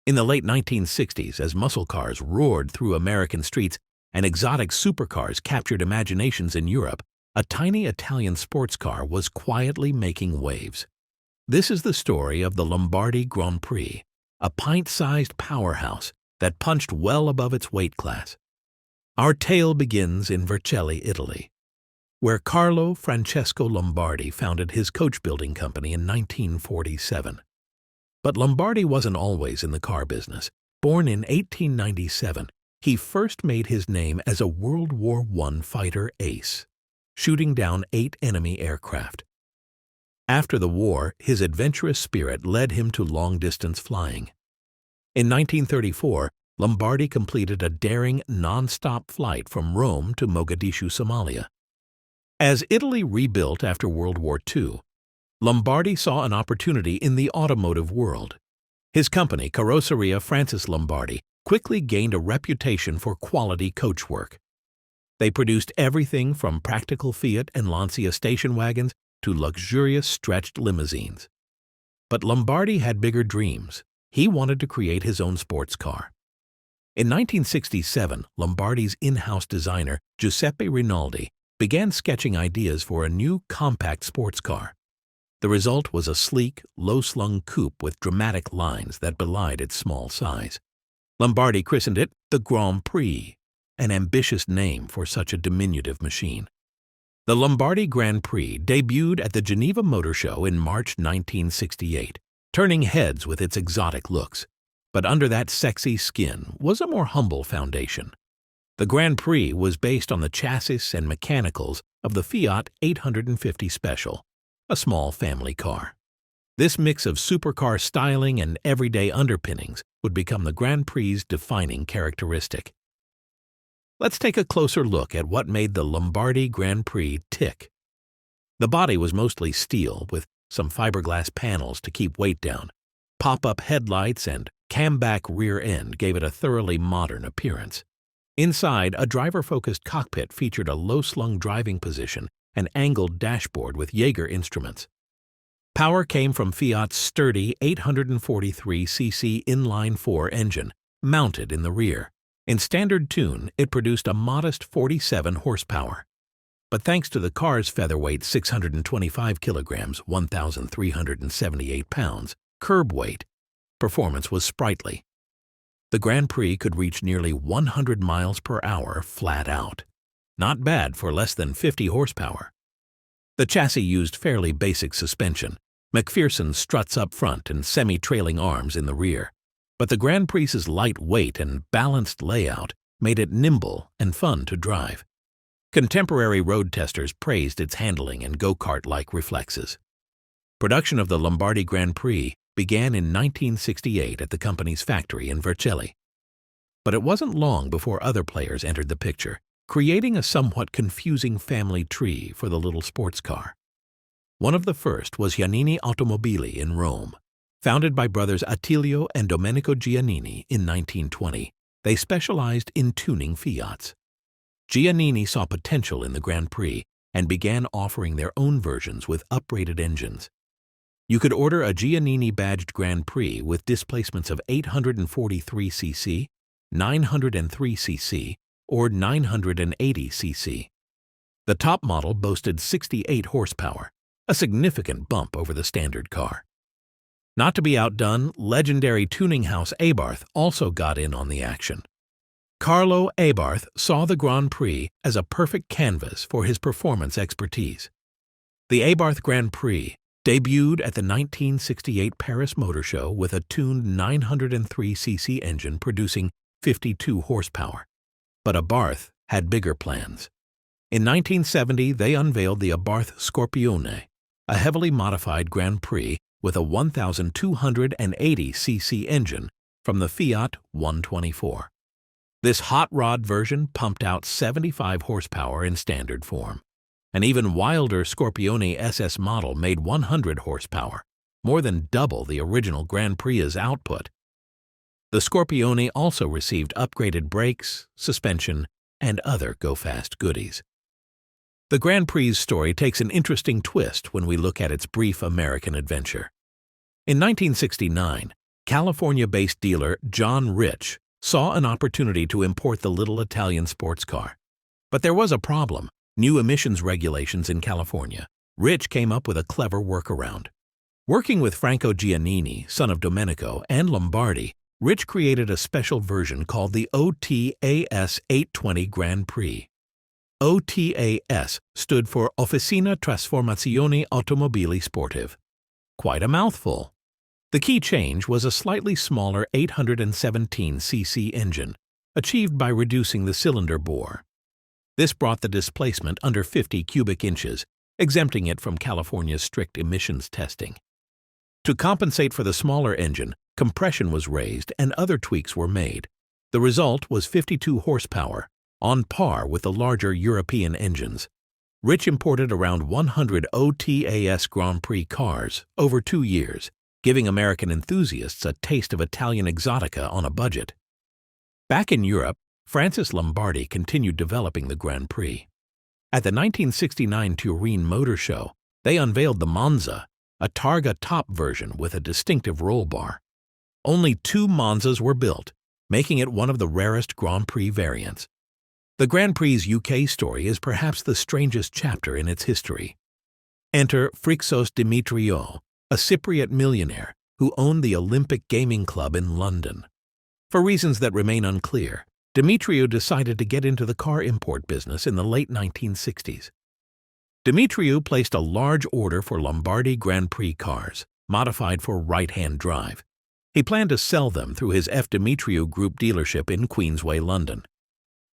In the late 1960s, as muscle cars roared through American streets and exotic supercars captured imaginations in Europe, a tiny Italian sports car was quietly making waves. This is the story of the Lombardi Grand Prix, a pint-sized powerhouse that punched well above its weight class. Our tale begins in Vercelli, Italy, where Carlo Francesco Lombardi founded his coach-building company in 1947. But Lombardi wasn't always in the car business. Born in 1897, he first made his name as a World War I fighter ace, shooting down 8 enemy aircraft. After the war, his adventurous spirit led him to long-distance flying. In 1934, Lombardi completed a daring non-stop flight from Rome to Mogadishu, Somalia. As Italy rebuilt after World War II, Lombardi saw an opportunity in the automotive world. His company, Carrozzeria Francis Lombardi, quickly gained a reputation for quality coachwork. They produced everything from practical Fiat and Lancia station wagons to luxurious stretched limousines. But Lombardi had bigger dreams. He wanted to create his own sports car. In 1967, Lombardi's in-house designer, Giuseppe Rinaldi, began sketching ideas for a new compact sports car. The result was a sleek, low-slung coupe with dramatic lines that belied its small size. Lombardi christened it the Grand Prix, an ambitious name for such a diminutive machine. The Lombardi Grand Prix debuted at the Geneva Motor Show in March 1968, turning heads with its exotic looks. But under that sexy skin was a more humble foundation. The Grand Prix was based on the chassis and mechanicals of the Fiat 850 Special, a small family car. This mix of supercar styling and everyday underpinnings would become the Grand Prix's defining characteristic. Let's take a closer look at what made the Lombardi Grand Prix tick. The body was mostly steel, with some fiberglass panels to keep weight down. Pop-up headlights and camback rear end gave it a thoroughly modern appearance. Inside, a driver-focused cockpit featured a low-slung driving position and angled dashboard with Jaeger instruments. Power came from Fiat's sturdy 843cc inline-4 engine, mounted in the rear. In standard tune, it produced a modest 47 horsepower. But thanks to the car's featherweight 625 kilograms, 1,378 pounds, curb weight, performance was sprightly. The Grand Prix could reach nearly 100 miles per hour flat out. Not bad for less than 50 horsepower. The chassis used fairly basic suspension, McPherson struts up front and semi-trailing arms in the rear. But the Grand Prix's light weight and balanced layout made it nimble and fun to drive. Contemporary road testers praised its handling and go-kart-like reflexes. Production of the Lombardi Grand Prix began in 1968 at the company's factory in Vercelli. But it wasn't long before other players entered the picture, creating a somewhat confusing family tree for the little sports car. One of the first was Giannini Automobili in Rome. Founded by brothers Attilio and Domenico Giannini in 1920, they specialized in tuning Fiats. Giannini saw potential in the Grand Prix and began offering their own versions with uprated engines. You could order a Giannini-badged Grand Prix with displacements of 843 cc, 903 cc, or 980 cc. The top model boasted 68 horsepower, a significant bump over the standard car. Not to be outdone, legendary tuning house Abarth also got in on the action. Carlo Abarth saw the Grand Prix as a perfect canvas for his performance expertise. The Abarth Grand Prix debuted at the 1968 Paris Motor Show with a tuned 903cc engine producing 52 horsepower. But Abarth had bigger plans. In 1970, they unveiled the Abarth Scorpione, a heavily modified Grand Prix with a 1,280cc engine from the Fiat 124. This hot rod version pumped out 75 horsepower in standard form. An even wilder Scorpione SS model made 100 horsepower, more than double the original Grand Prix's output. The Scorpione also received upgraded brakes, suspension, and other go-fast goodies. The Grand Prix's story takes an interesting twist when we look at its brief American adventure. In 1969, California-based dealer John Rich saw an opportunity to import the little Italian sports car. But there was a problem: new emissions regulations in California. Rich came up with a clever workaround. Working with Franco Giannini, son of Domenico, and Lombardi, Rich created a special version called the OTAS 820 Grand Prix. OTAS stood for Officina Trasformazioni Automobili Sportive. Quite a mouthful. The key change was a slightly smaller 817cc engine, achieved by reducing the cylinder bore. This brought the displacement under 50 cubic inches, exempting it from California's strict emissions testing. To compensate for the smaller engine, compression was raised and other tweaks were made. The result was 52 horsepower, on par with the larger European engines. Rich imported around 100 OTAS Grand Prix cars over 2 years, giving American enthusiasts a taste of Italian exotica on a budget. Back in Europe, Francis Lombardi continued developing the Grand Prix. At the 1969 Turin Motor Show, they unveiled the Monza, a Targa top version with a distinctive roll bar. Only 2 Monzas were built, making it one of the rarest Grand Prix variants. The Grand Prix's UK story is perhaps the strangest chapter in its history. Enter Phrixos Dimitriou, a Cypriot millionaire who owned the Olympic Gaming Club in London. For reasons that remain unclear, Dimitriou decided to get into the car import business in the late 1960s. Dimitriou placed a large order for Lombardi Grand Prix cars, modified for right-hand drive. He planned to sell them through his F. Dimitriou Group dealership in Queensway, London.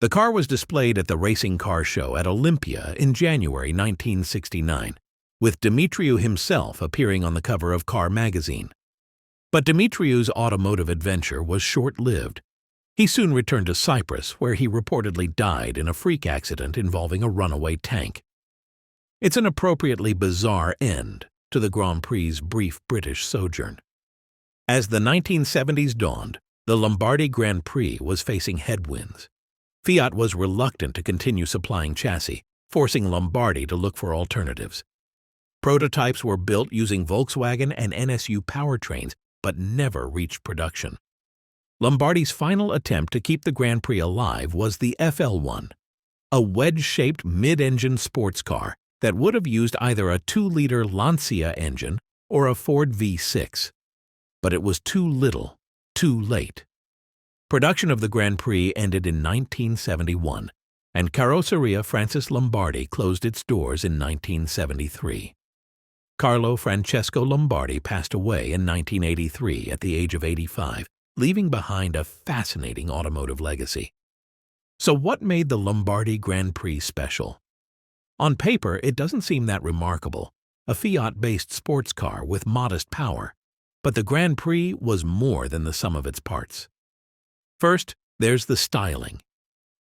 The car was displayed at the Racing Car Show at Olympia in January 1969, with Dimitriou himself appearing on the cover of Car magazine. But Dimitriou's automotive adventure was short-lived. He soon returned to Cyprus, where he reportedly died in a freak accident involving a runaway tank. It's an appropriately bizarre end to the Grand Prix's brief British sojourn. As the 1970s dawned, the Lombardi Grand Prix was facing headwinds. Fiat was reluctant to continue supplying chassis, forcing Lombardi to look for alternatives. Prototypes were built using Volkswagen and NSU powertrains, but never reached production. Lombardi's final attempt to keep the Grand Prix alive was the FL1, a wedge-shaped mid-engine sports car that would have used either a 2-liter Lancia engine or a Ford V6. But it was too little, too late. Production of the Grand Prix ended in 1971, and Carrozzeria Francis Lombardi closed its doors in 1973. Carlo Francesco Lombardi passed away in 1983 at the age of 85, leaving behind a fascinating automotive legacy. So what made the Lombardi Grand Prix special? On paper, it doesn't seem that remarkable, a Fiat-based sports car with modest power. But the Grand Prix was more than the sum of its parts. First, there's the styling.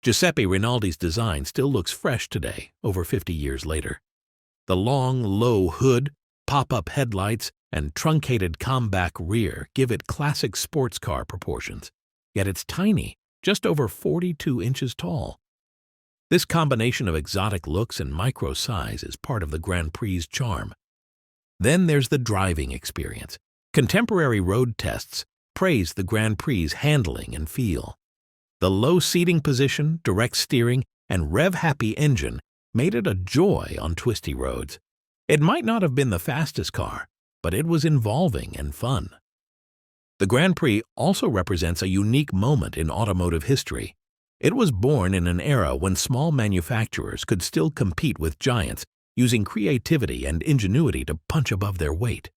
Giuseppe Rinaldi's design still looks fresh today, over 50 years later. The long, low hood, pop-up headlights, and truncated comeback rear give it classic sports car proportions. Yet it's tiny, just over 42 inches tall. This combination of exotic looks and micro size is part of the Grand Prix's charm. Then there's the driving experience. Contemporary road tests praised the Grand Prix's handling and feel. The low seating position, direct steering, and rev-happy engine made it a joy on twisty roads. It might not have been the fastest car, but it was involving and fun. The Grand Prix also represents a unique moment in automotive history. It was born in an era when small manufacturers could still compete with giants, using creativity and ingenuity to punch above their weight.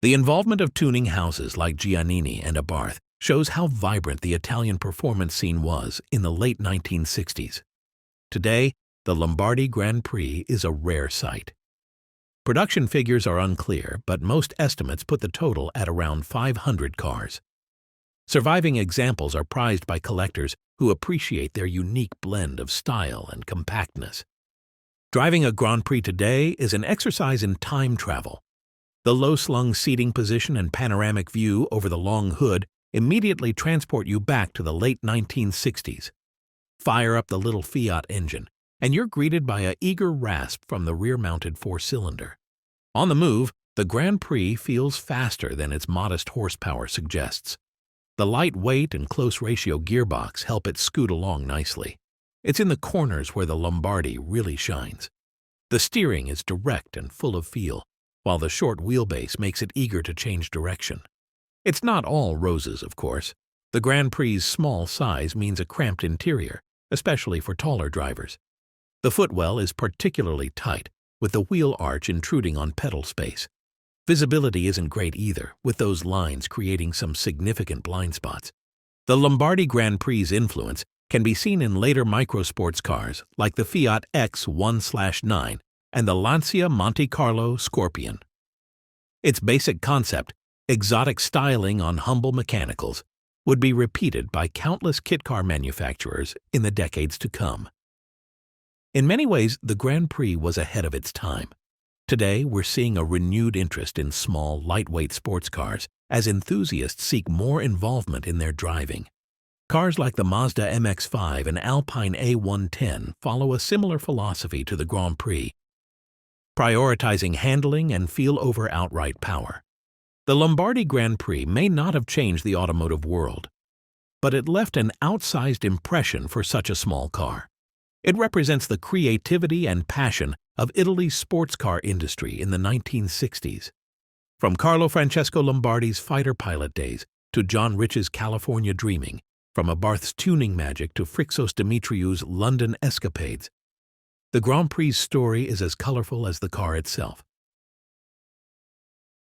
The involvement of tuning houses like Giannini and Abarth shows how vibrant the Italian performance scene was in the late 1960s. Today, the Lombardi Grand Prix is a rare sight. Production figures are unclear, but most estimates put the total at around 500 cars. Surviving examples are prized by collectors who appreciate their unique blend of style and compactness. Driving a Grand Prix today is an exercise in time travel. The low-slung seating position and panoramic view over the long hood immediately transport you back to the late 1960s. Fire up the little Fiat engine, and you're greeted by an eager rasp from the rear-mounted 4-cylinder. On the move, The Grand Prix feels faster than its modest horsepower suggests. The light weight and close ratio gearbox help it scoot along nicely. It's in the corners where the Lombardi really shines. The steering is direct and full of feel, while the short wheelbase makes it eager to change direction. It's not all roses, of course. The Grand Prix's small size means a cramped interior, especially for taller drivers. The footwell is particularly tight, with the wheel arch intruding on pedal space. Visibility isn't great either, with those lines creating some significant blind spots. The Lombardi Grand Prix's influence can be seen in later microsports cars like the Fiat X1/9 and the Lancia Monte Carlo Scorpion. Its basic concept, exotic styling on humble mechanicals, would be repeated by countless kit car manufacturers in the decades to come. In many ways, the Grand Prix was ahead of its time. Today, we're seeing a renewed interest in small, lightweight sports cars as enthusiasts seek more involvement in their driving. Cars like the Mazda MX-5 and Alpine A110 follow a similar philosophy to the Grand Prix, prioritizing handling and feel over outright power. The Lombardi Grand Prix may not have changed the automotive world, but it left an outsized impression for such a small car. It represents the creativity and passion of Italy's sports car industry in the 1960s. From Carlo Francesco Lombardi's fighter pilot days to John Rich's California dreaming, from Abarth's tuning magic to Phrixos Dimitriou's London escapades, the Grand Prix's story is as colorful as the car itself.